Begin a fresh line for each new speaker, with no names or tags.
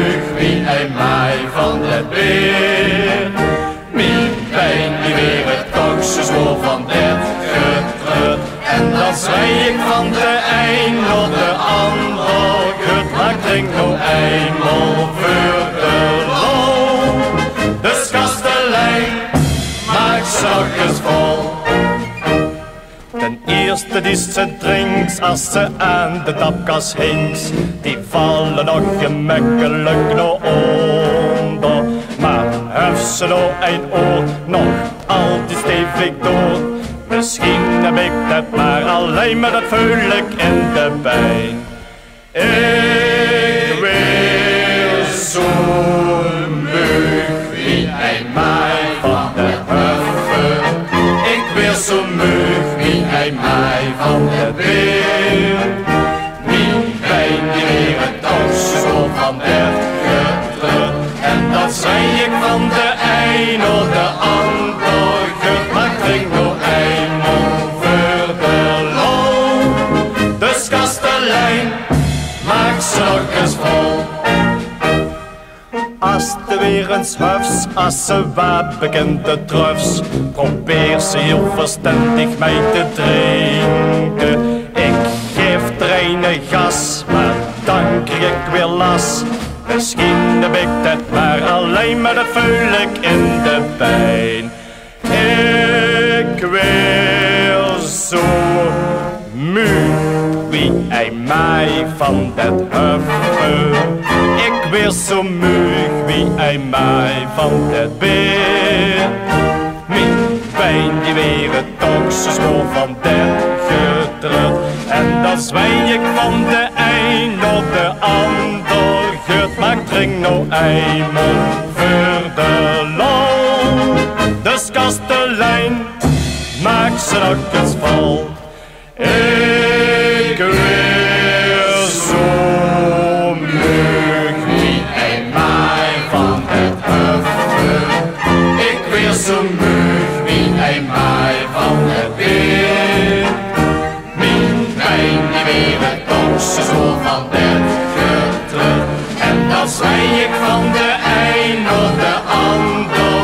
mug wie hij mij van de beer. Mijn pijn die weer het kokse zwoer van dit getrut. En dan zwij ik van de een naar de ander gut. Maar ik drink nog eenmaal voor de lol. Dus kastelein, maak zachtjes vol. Ten eerste die ze drinks als ze aan de tapkas hinks. Die vallen nog gemakkelijk naar onder. Maar hef ze nou een oor nog altijd stevig door. Misschien heb ik dat maar alleen maar dat voel ik in de pijn. Ik wil zo'n mug wie hij mij van de heuvel. Ik wil zo'n mug wie hij mij van de beer. Mijn pijn die weer het toostschool van het getrut. En dat zei ik van de een naar de ander gut. Maar ik drink nog eenmaal voor de lol. Dus kastelein, maak zachtjes vol. Als de weer eens hufs, als ze wat bekende trufs, probeer ze heel verstandig mij te drinken. Ik geef trainen gas, maar dan krijg ik weer last. Misschien heb ik dat maar alleen maar dat voel ik in de pijn. Ik wil zo mug wie hij mij van dat huffen. Ik wil zo mug wie hij mij van dat beer. Mijn pijn die weer het toxische school van dat getrut. En dan zwij ik van de een naar de ander gut. Maar ik drink nou eenmaal voor de lol. Dus kastelein, maak ze eens vol. Ik wil zo'n mug wie hij mij van het huffen. Ik wil zo'n mug wie hij mij van het beer. Mijn pijn die weer het toosje school van het getrut. En dan zwij ik van de een naar de ander.